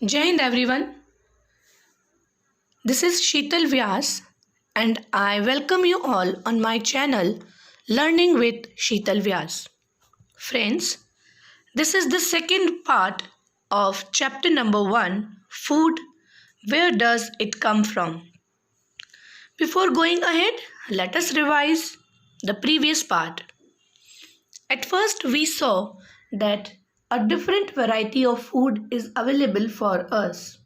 Jai Hind everyone. This is Sheetal Vyas and I welcome you all on my channel Learning with Sheetal Vyas. Friends, this is the second part of chapter number 1, Food. Where does it come from? Before going ahead, let us revise the previous part. At first, we saw that a different variety of food is available for us.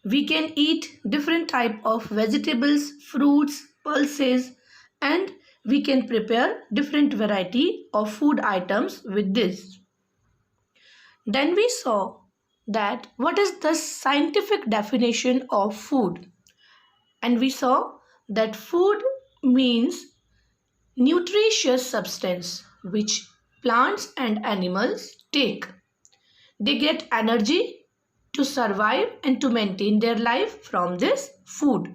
We can eat different type of vegetables, fruits, pulses, and we can prepare different variety of food items with this. Then we saw that what is the scientific definition of food, and we saw that food means nutritious substance which plants and animals take. They get energy to survive and to maintain their life from this food.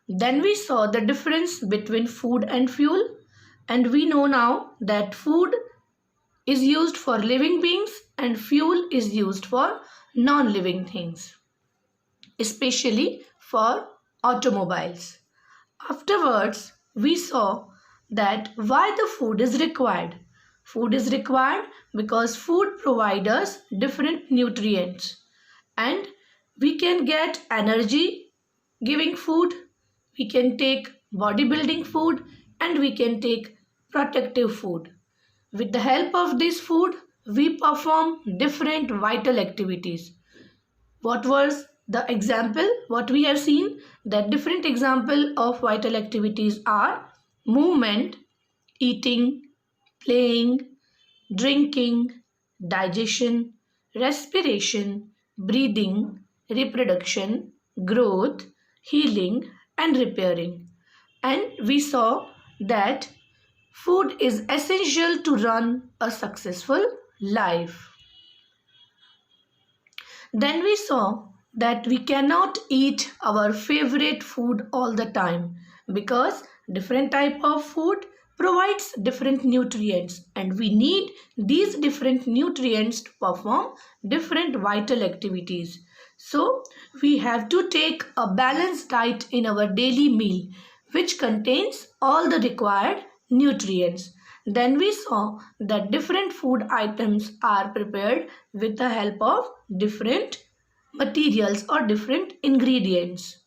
Then we saw the difference between food and fuel, and we know now that food is used for living beings and fuel is used for non-living things, especially for automobiles. Afterwards, we saw that why the food is required. Food is required because food provides us different nutrients and we can get energy giving food, we can take bodybuilding food, and we can take protective food. With the help of this food, we perform different vital activities. What was the example? What we have seen that different example of vital activities are movement, eating, playing, drinking, digestion, respiration, breathing, reproduction, growth, healing, and repairing. And we saw that food is essential to run a successful life. Then we saw that we cannot eat our favorite food all the time because different type of food provides different nutrients and we need these different nutrients to perform different vital activities. So we have to take a balanced diet in our daily meal which contains all the required nutrients. Then we saw that different food items are prepared with the help of different materials or different ingredients.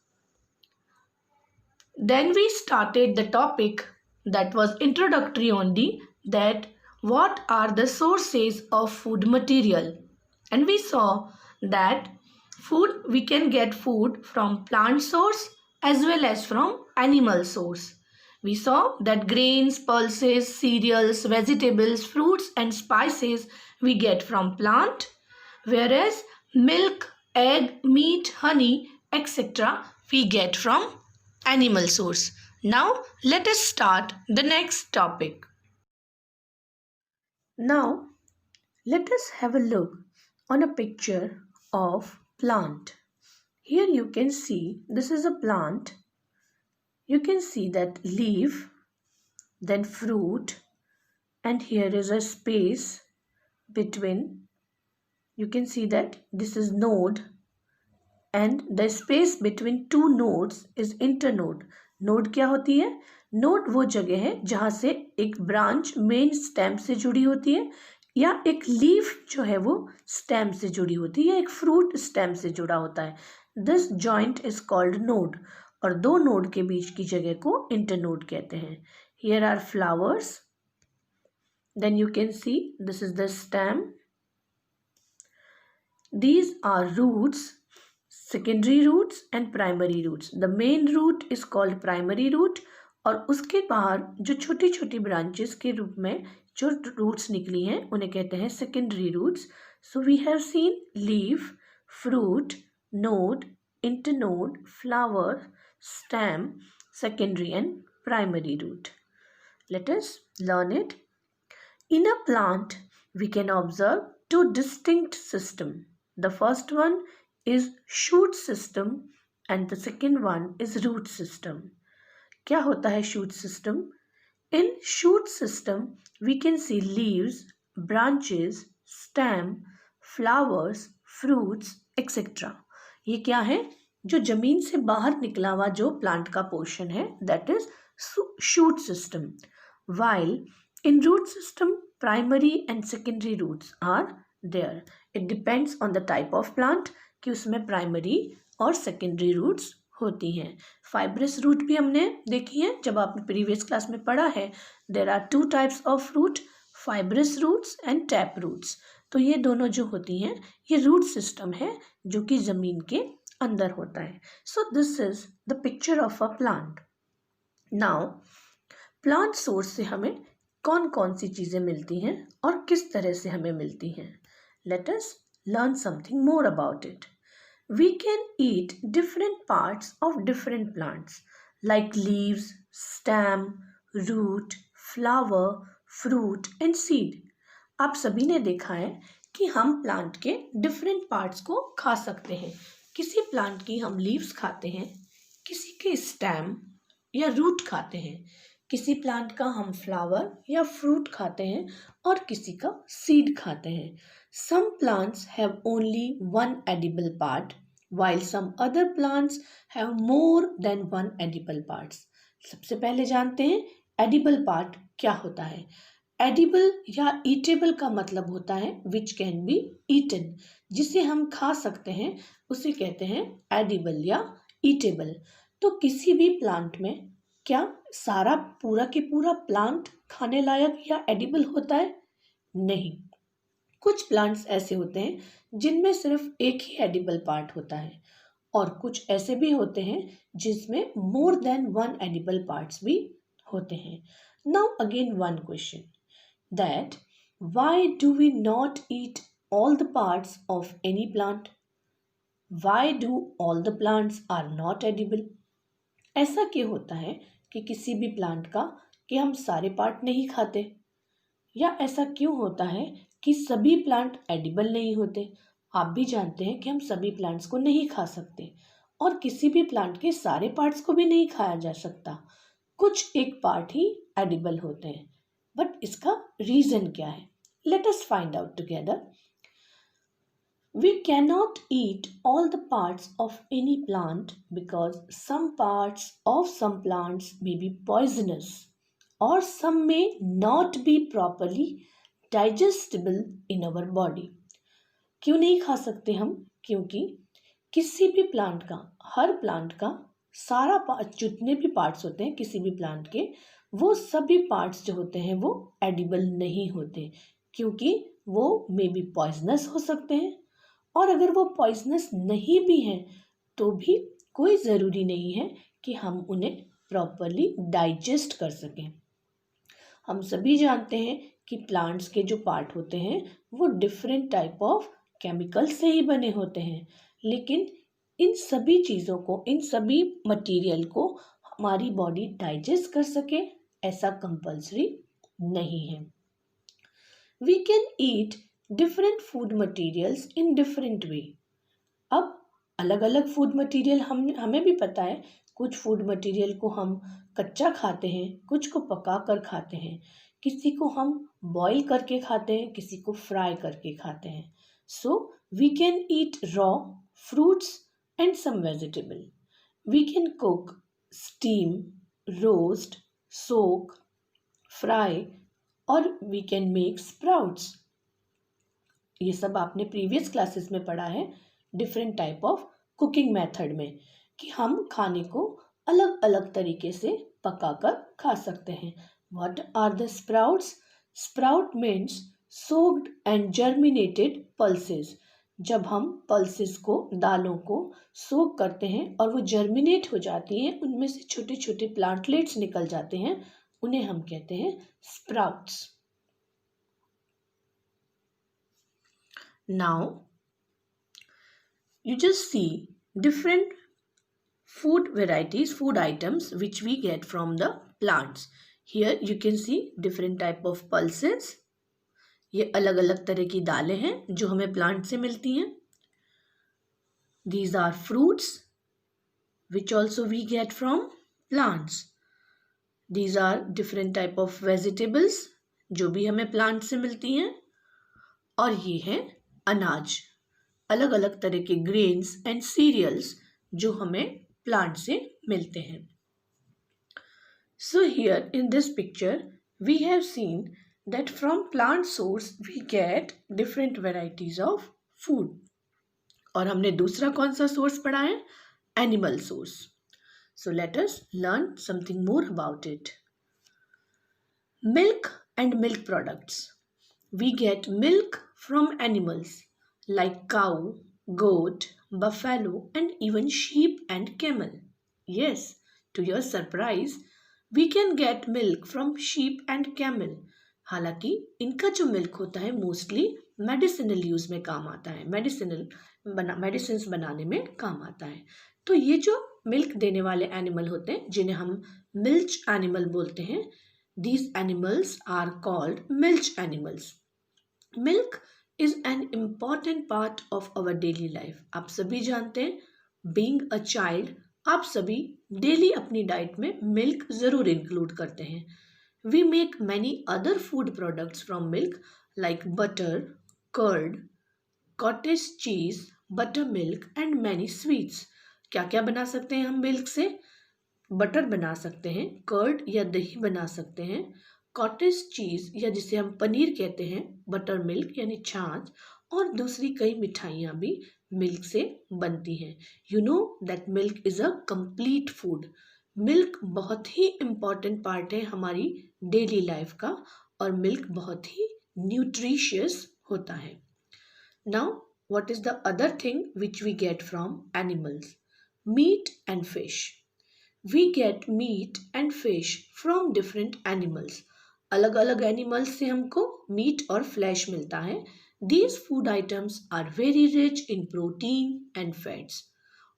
Then we started the topic that was introductory only, that what are the sources of food material, and we saw that food we can get food from plant source as well as from animal source. We saw that grains, pulses, cereals, vegetables, fruits and spices we get from plant, whereas milk, egg, meat, honey, etc. we get from animal source. Now let us start the next topic. Now let us have a look on a picture of plant. Here you can see this is a plant. You can see that leaf, then fruit, and here is a space between. You can see that this is node and the space between two nodes is internode. Node क्या होती है? Node वो जगह है जहाँ से एक branch main stem से जुड़ी होती है या एक लीफ जो है वो स्टेम से जुड़ी होती है या एक फ्रूट स्टेम से जुड़ा होता है. This joint is called node और दो नोड के बीच की जगह को इंटरनोड कहते हैं. Here are flowers. Then you can see this is the stem. These are roots, secondary roots and primary roots. The main root is called primary root और उसके बाहर जो छोटी छोटी ब्रांचेस के रूप में जो रूट्स निकली हैं उन्हें कहते हैं secondary roots. So we have seen leaf, fruit, node, internode, flower, stem, secondary and primary root. Let us learn it. In a plant, we can observe two distinct systems. The first one is shoot system and the second one is root system. क्या होता है shoot system? In shoot system, we can see leaves, branches, stem, flowers, fruits, etcetera. ये क्या है? जो जमीन से बाहर निकला हुआ जो प्लांट का पोर्शन है, that is shoot system. While in root system primary and secondary roots are there. It depends on the type of plant कि उसमें प्राइमरी और सेकेंडरी रूट्स होती हैं। फाइब्रस रूट भी हमने देखी है जब आपने प्रीवियस क्लास में पढ़ा है। There are two types of root, fibrous roots and tap roots. तो ये दोनों जो होती हैं ये रूट सिस्टम है जो कि ज़मीन के अंदर होता है। So this is the picture of a plant. Now plant source से हमें कौन कौन सी चीज़ें मिलती हैं और किस तरह से हमें मिलती हैं। Let us learn something more about it. We can eat different parts of different plants like leaves, stem, root, flower, fruit and seed. आप सभी ने देखा है कि हम प्लांट के डिफरेंट पार्ट्स को खा सकते हैं। किसी प्लांट की हम लीव्स खाते हैं, किसी के स्टेम या रूट खाते हैं, किसी प्लांट का हम फ्लावर या फ्रूट खाते हैं और किसी का सीड खाते हैं। Some plants have only one edible part, while some other plants have more than one edible parts. सबसे पहले जानते हैं edible part क्या होता है। edible या eatable का मतलब होता है which can be eaten, जिसे हम खा सकते हैं उसे कहते हैं edible या eatable। तो किसी भी प्लांट में क्या सारा पूरा के पूरा प्लांट खाने लायक या edible होता है? नहीं। कुछ प्लांट्स ऐसे होते हैं जिनमें सिर्फ एक ही एडिबल पार्ट होता है और कुछ ऐसे भी होते हैं जिसमें more than one edible parts भी होते हैं। Now again one question that why do we not eat all the parts of any plant? Why do all the plants are not edible? ऐसा क्यों होता है कि किसी भी प्लांट का कि हम सारे पार्ट नहीं खाते, या ऐसा क्यों होता है कि सभी प्लांट एडिबल नहीं होते? आप भी जानते हैं कि हम सभी प्लांट्स को नहीं खा सकते और किसी भी प्लांट के सारे पार्ट्स को भी नहीं खाया जा सकता। कुछ एक पार्ट ही एडिबल होते हैं, बट इसका रीजन क्या है? Let us find out together. We cannot eat all the parts of any plant because some parts of some plants may be poisonous or some may not be properly digestible in our body. क्यों नहीं खा सकते हम? क्योंकि किसी भी plant का, हर plant का सारा जितने भी पार्ट्स होते हैं किसी भी प्लांट के, वो सभी पार्ट्स जो होते हैं वो एडिबल नहीं होते, क्योंकि वो मे बी पॉइजनस हो सकते हैं, और अगर वो पॉइजनस नहीं भी हैं तो भी कोई ज़रूरी नहीं है कि हम उन्हें प्रॉपरली डाइजेस्ट कर सकें। हम सभी जानते हैं कि प्लांट्स के जो पार्ट होते हैं वो डिफरेंट टाइप ऑफ केमिकल से ही बने होते हैं, लेकिन इन सभी चीज़ों को, इन सभी मटेरियल को हमारी बॉडी डाइजेस्ट कर सके ऐसा कंपल्सरी नहीं है। We can eat different food materials in different way. अब अलग अलग फूड मटेरियल हमें भी पता है, कुछ फूड मटेरियल को हम कच्चा खाते हैं, कुछ को पका कर खाते हैं, किसी को हम बॉईल करके खाते हैं, किसी को फ्राई करके खाते हैं। So we can eat raw fruits and some vegetable. We can cook, steam, roast, soak, fry और वी कैन मेक स्प्राउट्स। ये सब आपने प्रीवियस क्लासेस में पढ़ा है different type of cooking method में, कि हम खाने को अलग अलग तरीके से पकाकर खा सकते हैं। What are the sprouts? Sprout means soaked and germinated pulses. जब हम पल्सेस को, दालों को सोक करते हैं और वो जर्मिनेट हो जाती हैं, उनमें से छोटे छोटे प्लांटलेट्स निकल जाते हैं, उन्हें हम कहते हैं sprouts. Now, you just see different food varieties, food items which we get from the plants. Here you can see different type of pulses. ये अलग अलग तरह की दालें हैं जो हमें प्लांट से मिलती हैं. These are fruits which also we get from plants. These are different type of vegetables जो भी हमें प्लांट से मिलती हैं. और ये है अनाज. अलग अलग तरह के ग्रेन्स एंड सीरियल्स जो हमें प्लांट से मिलते हैं. So here in this picture we have seen that from plant source we get different varieties of food. और हमने दूसरा कौन सा सोर्स पढ़ा है? Animal source. So let us learn something more about it. Milk and milk products. We get milk from animals like cow, goat, buffalo and even sheep and camel. Yes, to your surprise, we can get milk from sheep and camel. हालांकि इनका जो milk होता है mostly medicinal use में काम आता है, medicine बनाने में काम आता है. तो ये जो मिल्क देने वाले एनिमल होते हैं जिन्हें हम मिल्च एनिमल बोलते हैं, these animals are called milch animals. Milk is an important part of our daily life. आप सभी जानते हैं, being a child, आप सभी डेली अपनी डाइट में मिल्क ज़रूर इंक्लूड करते हैं. We make many other food products from milk like butter, curd, cottage cheese, buttermilk and many sweets. क्या क्या बना सकते हैं हम मिल्क से? बटर बना सकते हैं, कर्ड या दही बना सकते हैं, कॉटेज चीज़ या जिसे हम पनीर कहते हैं, बटर मिल्क यानी छाछ, और दूसरी कई मिठाइयाँ भी मिल्क से बनती हैं. You know that milk is a complete food. Milk बहुत ही इम्पॉर्टेंट पार्ट है हमारी डेली लाइफ का और मिल्क बहुत ही न्यूट्रिशियस होता है. Now what is the other thing which we get from animals? Meat and fish. We get meat and fish from different animals. अलग अलग एनिमल्स से हमको मीट और फ्लैश मिलता है. These food items are very rich in protein and fats.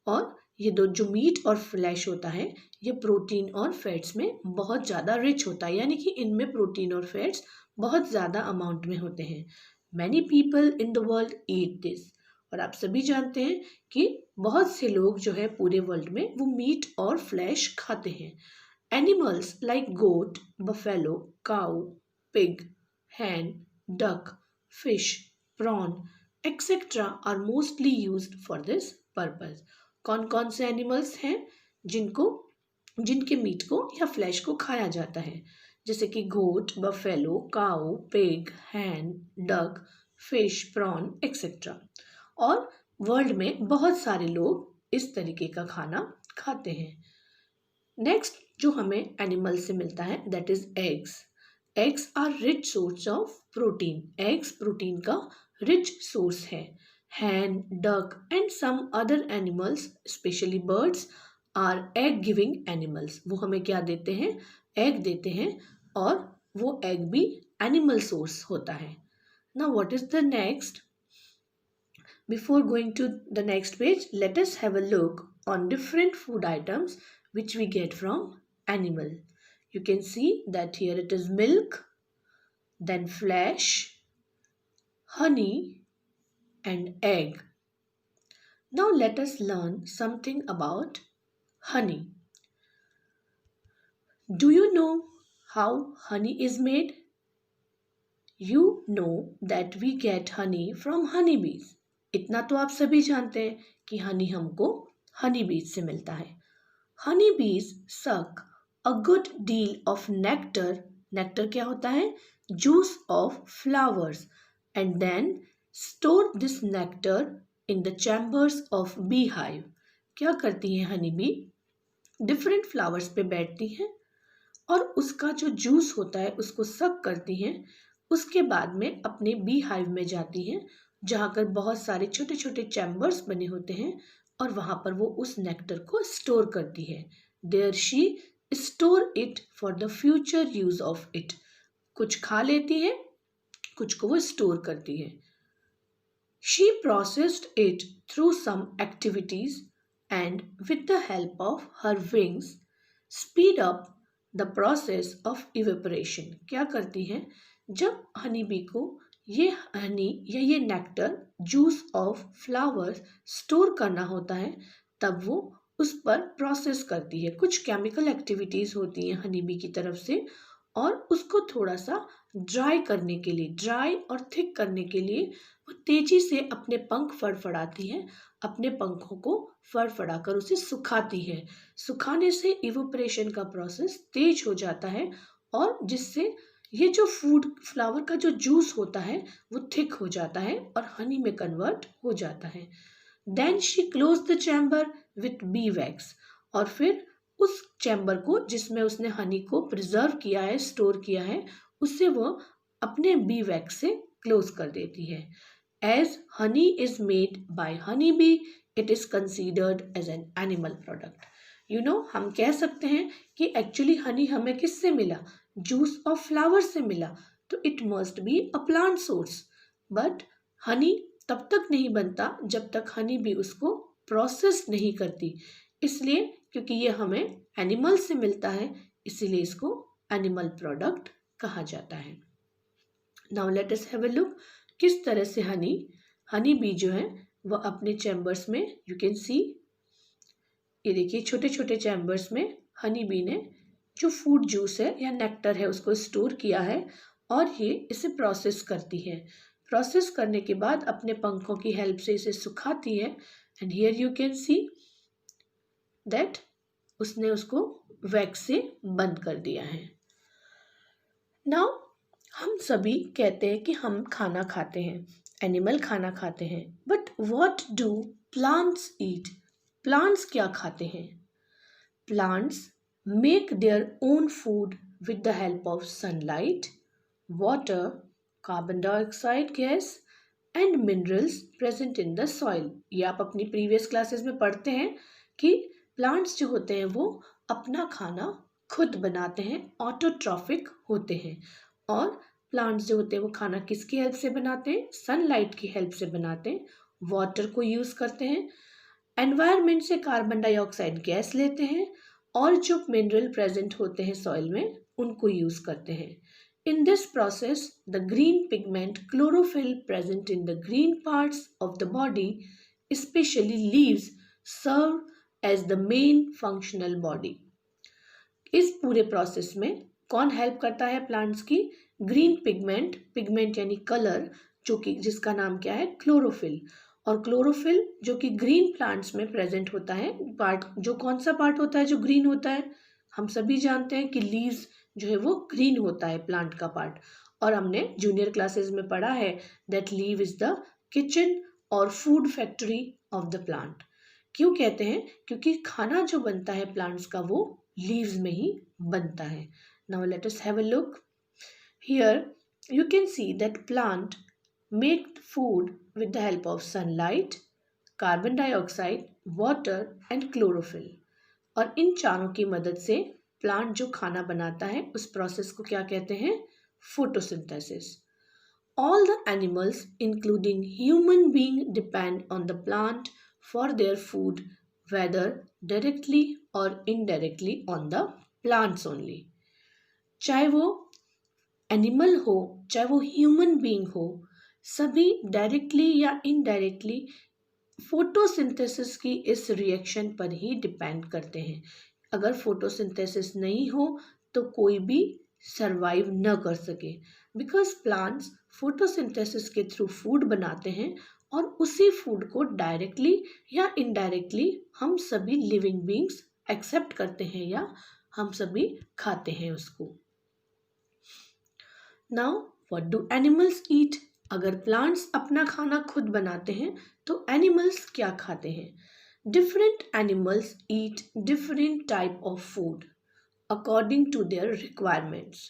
और ये दो जो मीट और फ्लैश होता है ये प्रोटीन और फैट्स में बहुत ज़्यादा रिच होता है, यानी कि इनमें प्रोटीन और फैट्स बहुत ज़्यादा अमाउंट में होते हैं. Many people in the world eat this. और आप सभी जानते हैं कि बहुत से लोग जो है पूरे वर्ल्ड में वो मीट और फ्लैश खाते हैं. Animals like goat, buffalo, cow, pig, hen, duck, fish, prawn etcetera are mostly used for this purpose. कौन कौन से एनिमल्स हैं जिनके मीट को या फ्लैश को खाया जाता है? जैसे कि गोट, buffalo, cow, pig, hen, duck, fish, prawn etcetera. और वर्ल्ड में बहुत सारे लोग इस तरीके का खाना खाते हैं. नेक्स्ट जो हमें एनिमल से मिलता है that is eggs. Eggs are rich source of protein. Eggs protein का रिच सोर्स है. Hen, duck and some other animals specially birds are egg giving animals. वो हमें क्या देते हैं? एग देते हैं और वो एग भी एनिमल सोर्स होता है. Now what is the next? Before going to the next page, let us have a look on different food items which we get from animal. You can see that here it is milk, then flesh, honey and egg. Now let us learn something about honey. Do you know how honey is made? You know that we get honey from honeybees. इतना तो आप सभी जानते हैं कि हनी हमको हनी बीज से मिलता है. Honey bees suck a good deal of nectar. Nectar क्या होता है? Juice of flowers. And then store this nectar in the chambers of bee hive. क्या करती हैं हनी बी? डिफरेंट फ्लावर्स पे बैठती हैं और उसका जो जूस होता है उसको सक करती हैं. उसके बाद में अपने बी हाइव में जाती हैं जहाँ पर बहुत सारे छोटे छोटे चैम्बर्स बने होते हैं और वहाँ पर वो उस नेक्टर को स्टोर करती है. There she store it for the future use of it. कुछ खा लेती है, कुछ को वो स्टोर करती है. She processed it through some activities and with the help of her wings speed up the process of evaporation. क्या करती है? जब हनी बी को ये हनी या ये nectar juice of flowers store करना होता है तब वो उस पर प्रोसेस करती है. कुछ केमिकल एक्टिविटीज़ होती हैं हनी बी की तरफ से और उसको थोड़ा सा ड्राई करने के लिए, ड्राई और थिक करने के लिए वो वो तेजी से अपने पंख फड़फड़ाती है, अपने पंखों को फड़फड़ाकर उसे सुखाती है। सुखाने से इवोपरेशन का प्रोसेस तेज हो जाता है और जिससे ये जो फूड फ्लावर का जो जूस होता है वो थिक हो जाता है और हनी में कन्वर्ट हो जाता है। Then she close the chamber with bee wax, और फिर उस चैम्बर को जिसमें उसने हनी को प्रिजर्व किया है, स्टोर किया है, उसे वो अपने बी वैक्स से क्लोज कर देती है। As honey is made by honey bee, it is considered as an animal product. हम कह सकते हैं कि एक्चुअली हनी हमें किससे मिला? जूस ऑफ फ्लावर से मिला, तो it must be a plant source. But Honey तब तक नहीं बनता जब तक हनी भी उसको प्रोसेस नहीं करती, इसलिए क्योंकि ये हमें एनिमल से मिलता है, इसीलिए इसको एनिमल प्रोडक्ट कहा जाता है। Now let us have a look किस तरह से हनी बी जो है वह अपने चैम्बर्स में, यू कैन सी, ये देखिए छोटे छोटे चैम्बर्स में हनी बी ने जो फूड जूस है या नेक्टर है उसको स्टोर किया है और ये इसे प्रोसेस करती है। प्रोसेस करने के बाद अपने पंखों की हेल्प से इसे सुखाती है and here you can see that उसने उसको वैक्स से बंद कर दिया है। नाउ हम सभी कहते हैं कि हम खाना खाते हैं, एनिमल खाना खाते हैं, but what do plants eat? Plants क्या खाते हैं? Plants make their own food with the help of sunlight, water, carbon dioxide gas and minerals present in the soil. ये आप अपनी प्रीवियस क्लासेस में पढ़ते हैं कि प्लांट्स जो होते हैं वो अपना खाना खुद बनाते हैं, ऑटोट्रॉफिक होते हैं। और प्लांट्स जो होते हैं वो खाना किसकी हेल्प से बनाते हैं? सनलाइट की हेल्प से बनाते हैं, वाटर को यूज़ करते हैं, एनवायरनमेंट से कार्बन डाइऑक्साइड गैस लेते हैं और जो मिनरल प्रेजेंट होते हैं सॉइल में उनको यूज़ करते हैं। In this process, the green pigment chlorophyll present in the green parts of the body, especially leaves, serve as the main functional body. इस पूरे प्रोसेस में कौन हेल्प करता है प्लांट्स की? ग्रीन पिगमेंट, पिगमेंट यानी कलर, जो कि जिसका नाम क्या है? क्लोरोफिल। और क्लोरोफिल जो कि ग्रीन प्लांट्स में प्रेजेंट होता है, पार्ट जो कौन सा पार्ट होता है जो ग्रीन होता है? हम सभी जानते हैं कि लीव्स जो है वो ग्रीन होता है प्लांट का पार्ट, और हमने जूनियर क्लासेस में पढ़ा है that leaf is the kitchen और food factory of the plant. क्यों कहते हैं? क्योंकि खाना जो बनता है प्लांट्स का वो लीव्स में ही बनता है। Now let us have a look here, you can see that plant make food with the help of sunlight, carbon dioxide, water and chlorophyll. और इन चारों की मदद से प्लांट जो खाना बनाता है उस प्रोसेस को क्या कहते हैं? Photosynthesis. All the animals including human being depend on the plant for their food, whether directly और indirectly on the plants only. चाहे वो एनिमल हो चाहे वो ह्यूमन बीइंग हो, सभी डायरेक्टली या इनडायरेक्टली फोटोसिंथेसिस की इस रिएक्शन पर ही डिपेंड करते हैं। अगर फोटोसिंथेसिस नहीं हो तो कोई भी सरवाइव न कर सके, बिकॉज प्लांट्स फोटोसिंथेसिस के थ्रू फूड बनाते हैं और उसी फूड को डायरेक्टली या इनडायरेक्टली हम सभी लिविंग बीइंग्स एक्सेप्ट करते हैं या हम सभी खाते हैं उसको। Now what do animals eat? अगर प्लांट्स अपना खाना खुद बनाते हैं तो एनिमल्स क्या खाते हैं? Different animals eat different type of food according to their requirements.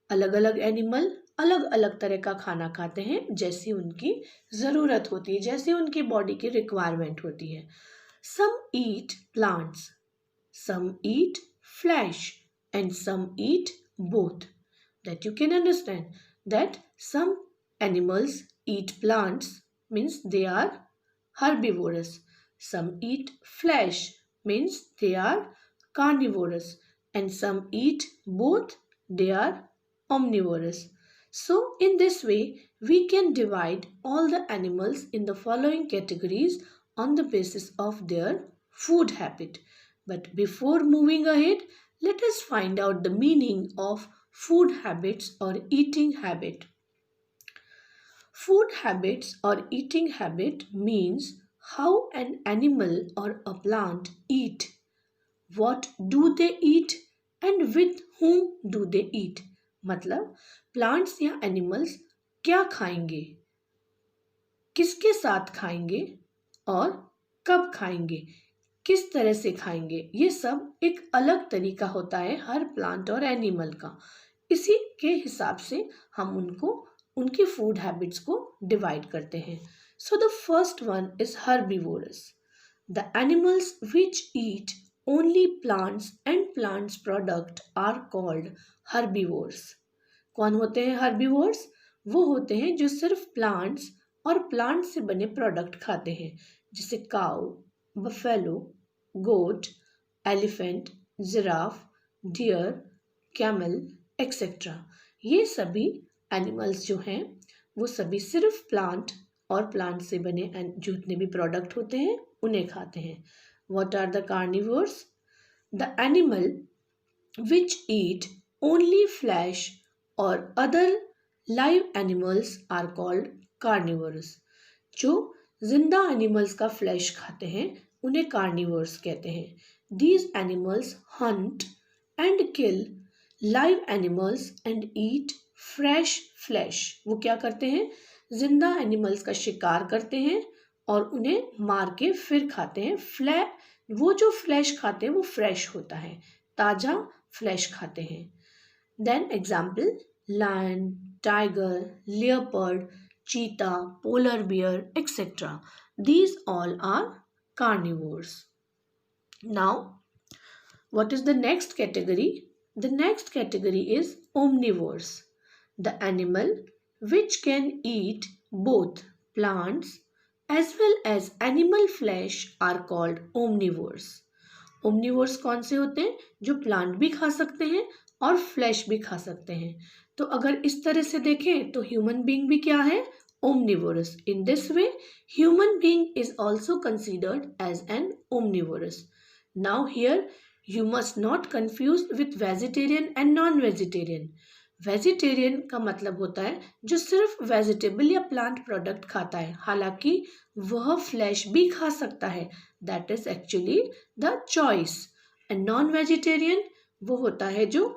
अलग अलग एनिमल अलग अलग तरह का खाना खाते हैं जैसी उनकी ज़रूरत होती है, जैसी उनकी बॉडी की रिक्वायरमेंट होती है। Some eat plants, some eat flesh and some eat both. That you can understand that some animals eat plants means they are herbivorous. Some eat flesh means they are carnivorous, and some eat both, they are omnivorous. So in this way we can divide all the animals in the following categories on the basis of their food habit. But before moving ahead, let us find out the meaning of food habits or eating habit. Food habits or eating habit means how an animal or a plant eat. What do they eat and with whom do they eat? मतलब plants या animals क्या खाएंगे, किसके साथ खाएंगे और कब खाएंगे, किस तरह से खाएंगे, ये सब एक अलग तरीका होता है हर प्लांट और एनिमल का। इसी के हिसाब से हम उनकी फूड हैबिट्स को डिवाइड करते हैं। So the first one is herbivorous. The animals which eat only plants and plants product are called herbivores. कौन होते हैं हर्बीवोर्स? वो होते हैं जो सिर्फ प्लांट्स और प्लांट से बने प्रोडक्ट खाते हैं, जैसे cow, buffalo, goat, elephant, giraffe, deer, camel etcetera. ये सभी एनिमल्स जो हैं वो सभी सिर्फ प्लांट और प्लांट से बने जितने भी प्रोडक्ट होते हैं उन्हें खाते हैं। What are the carnivores? The animal which eat only flesh और other live animals are called carnivorous. जो जिंदा एनिमल्स का फ्लैश खाते हैं उन्हें कार्निवोर्स कहते हैं। These animals Hunt and kill live animals and eat fresh flash. वो क्या करते हैं? जिंदा एनिमल्स का शिकार करते हैं और उन्हें मार के फिर खाते हैं। वो जो फ्लैश खाते हैं वो फ्रेश होता है, ताजा फ्लैश खाते हैं। Then example, lion, tiger, leopard, cheetah, polar bear, etc. These all are carnivores. Now, what is the next category? The next category is omnivores. The animal which can eat both plants as well as animal flesh are called omnivores. Omnivores कौन से होते हैं? जो plant भी खा सकते हैं और फ्लैश भी खा सकते हैं। तो अगर इस तरह से देखें तो ह्यूमन बीइंग भी क्या है? Omnivorous. In this way, human being is also considered as an omnivorous. Now here, you must not confuse with vegetarian and non-vegetarian. Vegetarian का मतलब होता है जो सिर्फ वेजिटेबल या प्लांट प्रोडक्ट खाता है, हालांकि वह फ्लैश भी खा सकता है। That is actually the choice. And non vegetarian वो होता है जो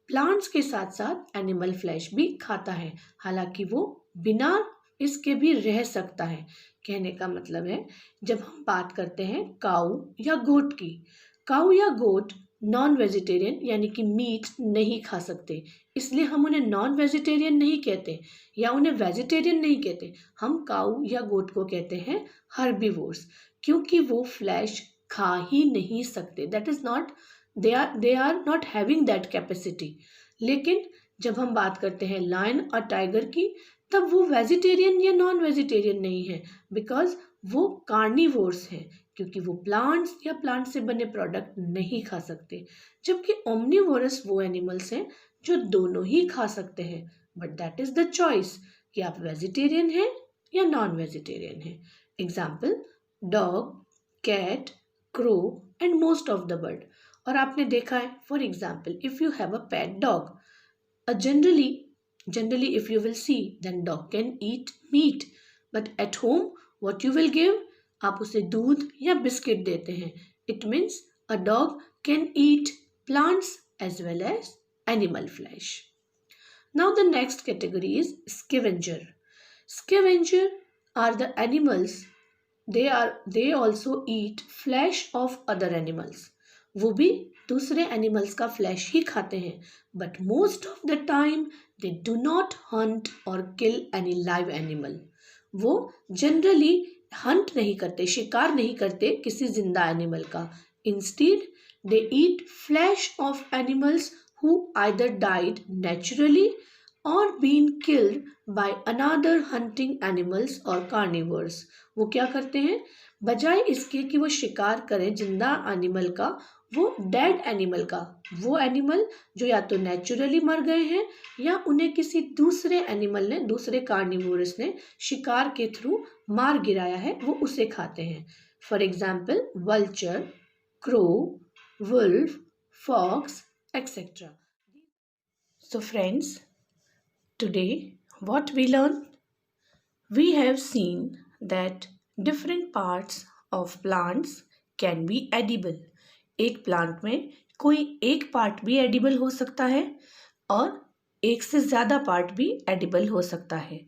प्लांट्स के साथ साथ एनिमल फ्लैश भी खाता है, हालांकि वो बिना इसके भी रह सकता है। कहने का मतलब है जब हम बात करते हैं काऊ या गोट की, काऊ या गोट नॉन वेजिटेरियन यानी कि मीट नहीं खा सकते, इसलिए हम उन्हें नॉन वेजिटेरियन नहीं कहते या उन्हें वेजिटेरियन नहीं कहते। हम काऊ या गोट को कहते हैं हर्बीवोर्स, क्योंकि वो फ्लैश खा ही नहीं सकते। That is not, they are not having that capacity. लेकिन जब हम बात करते हैं लायन और टाइगर की, तब वो वेजिटेरियन या नॉन वेजिटेरियन नहीं है, बिकॉज वो कार्निवोर्स हैं, क्योंकि वो प्लांट्स या प्लांट से बने प्रोडक्ट नहीं खा सकते। जबकि ओमनिवोरस वो एनिमल्स हैं जो दोनों ही खा सकते हैं, but that is the choice कि आप वेजिटेरियन हैं या नॉन वेजिटेरियन हैं। Example, dog, cat, crow and most of the bird. और आपने देखा है, for example, if you have a pet dog, generally if you will see, then dog can eat meat, but at home what you will give, आप उसे दूध या biscuit देते हैं। It means a dog can eat plants as well as animal flesh. Now the next category is scavenger. Scavenger are the animals, they also eat flesh of other animals. वो भी दूसरे animals का flash ही खाते हैं, but most of the time they do not hunt और kill any live animal. वो generally hunt नहीं करते, शिकार नहीं करते किसी जिंदा एनिमल का। Instead they eat flesh of animals who either died naturally और been killed by another hunting animals और कार्निवर्स। वो क्या करते हैं, बजाय इसके कि वो शिकार करें जिंदा एनिमल का, वो डेड एनिमल का, वो एनिमल जो या तो नेचुरली मर गए हैं या उन्हें किसी दूसरे एनिमल ने, दूसरे कार्निवोरस ने शिकार के थ्रू मार गिराया है, वो उसे खाते हैं। For example, vulture, crow, wolf, fox etcetera. So friends, today what we learned? we have seen that different parts of plants can be edible. एक प्लांट में कोई एक पार्ट भी एडिबल हो सकता है और एक से ज़्यादा पार्ट भी एडिबल हो सकता है.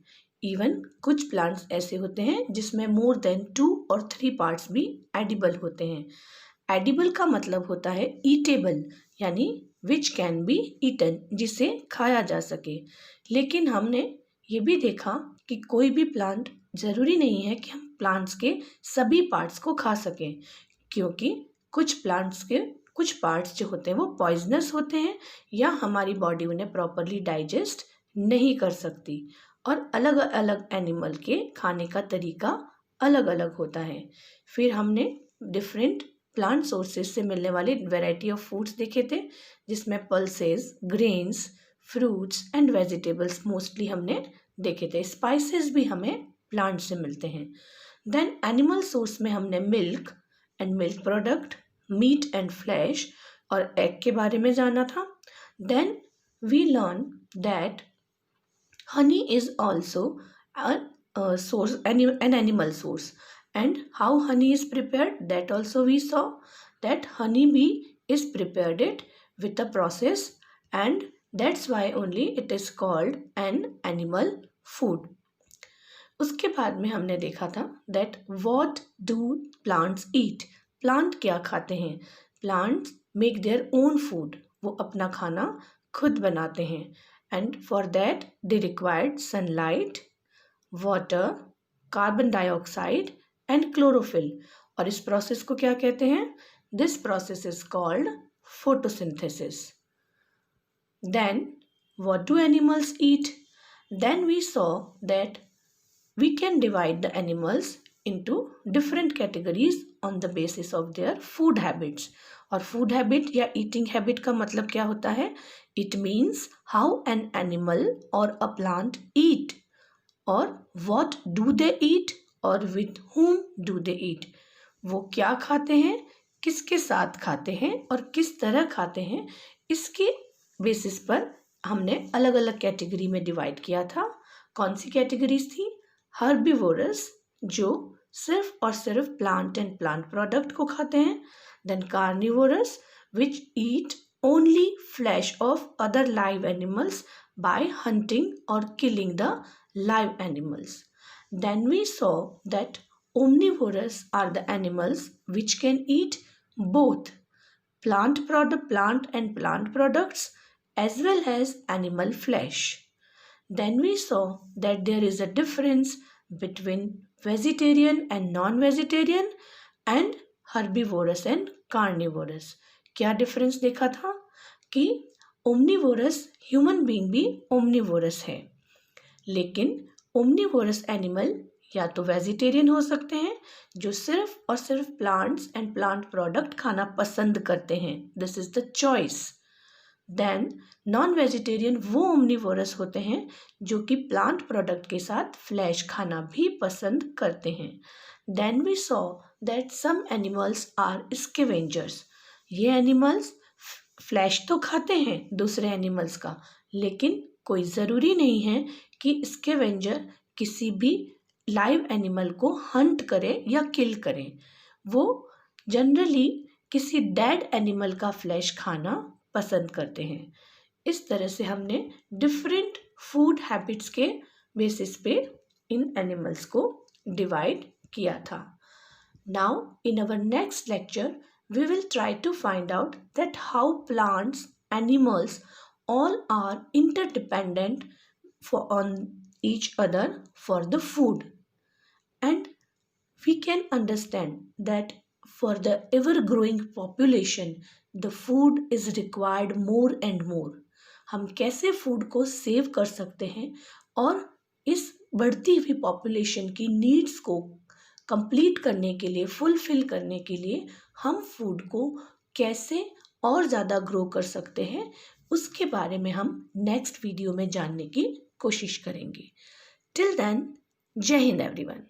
इवन कुछ प्लांट्स ऐसे होते हैं जिसमें मोर देन 2 और 3 पार्ट्स भी एडिबल होते हैं. एडिबल का मतलब होता है ईटेबल, यानी विच कैन बी ईटन, जिसे खाया जा सके. लेकिन हमने ये भी देखा कि कोई भी प्लांट ज़रूरी नहीं है कि हम प्लांट्स के सभी पार्ट्स को खा सकें, क्योंकि कुछ प्लांट्स के कुछ पार्ट्स जो होते हैं वो पॉइजनस होते हैं या हमारी बॉडी उन्हें प्रॉपरली डाइजेस्ट नहीं कर सकती. और अलग अलग एनिमल के खाने का तरीका अलग अलग होता है. फिर हमने डिफरेंट प्लांट सोर्सेज से मिलने वाले वैरायटी ऑफ फूड्स देखे थे, जिसमें pulses, grains, fruits and vegetables mostly हमने देखे थे. स्पाइसेस भी हमें प्लांट से मिलते हैं. देन एनिमल सोर्स में हमने milk and milk product, meat and flesh और एग के बारे में जाना था. Then we learn that honey is also a source, an animal source, and how honey is prepared, that also we saw that honey bee is prepared it with a process, and that's why only it is called an animal food. उसके बाद में हमने देखा था that what do plants eat, plant क्या खाते हैं. Plants make their own food, वो अपना खाना खुद बनाते हैं. And for that they required sunlight, water, carbon dioxide and chlorophyll. और इस प्रोसेस को क्या कहते हैं? This process is called photosynthesis. Then what do animals eat? Then we saw that we can divide the animals into different categories on the basis of their food habits. और food habit या eating habit का मतलब क्या होता है? It means how an animal और a plant ईट, और what do they ईट और विथ whom डू दे ईट. वो क्या खाते हैं, किसके साथ खाते हैं और किस तरह खाते हैं, इसके बेसिस पर हमने अलग अलग कैटेगरी में डिवाइड किया था. कौन सी कैटेगरीज थी? हर्बिवोरस, जो सिर्फ और सिर्फ प्लांट एंड प्लांट प्रोडक्ट को खाते हैं. Then carnivorous, which eat only flesh of other live animals by hunting or killing the live animals. Then we saw that omnivorous are the animals which can eat both plant and plant products as well as animal flesh. Then we saw that there is a difference between vegetarian and non-vegetarian and herbivorous and carnivorous. क्या difference देखा था कि omnivorous human being भी omnivorous है, लेकिन omnivorous animal या तो vegetarian हो सकते हैं जो सिर्फ और सिर्फ प्लांट्स एंड प्लांट प्रोडक्ट खाना पसंद करते हैं. This is the choice. Then non vegetarian वो ओमनीवोरस होते हैं जो कि प्लांट प्रोडक्ट के साथ फ्लैश खाना भी पसंद करते हैं. Then we saw that some animals are scavengers. ये एनिमल्स फ्लैश तो खाते हैं दूसरे एनिमल्स का, लेकिन कोई ज़रूरी नहीं है कि स्कैवेंजर किसी भी लाइव एनिमल को हंट करे या किल करे. वो जनरली किसी डेड एनिमल का फ्लैश खाना पसंद करते हैं. इस तरह से हमने डिफरेंट फूड हैबिट्स के बेसिस पे इन एनिमल्स को डिवाइड किया था. Now in our next lecture we will try to find out that how plants, animals all are interdependent on each other for the food, and we can understand that for the ever growing population the food is required more and more. हम कैसे food को save कर सकते हैं और इस बढ़ती हुई पॉपुलेशन की नीड्स को कंप्लीट करने के लिए, फुलफिल करने के लिए हम फूड को कैसे और ज़्यादा ग्रो कर सकते हैं, उसके बारे में हम नेक्स्ट वीडियो में जानने की कोशिश करेंगे. टिल देन, जय हिंद एवरीवन.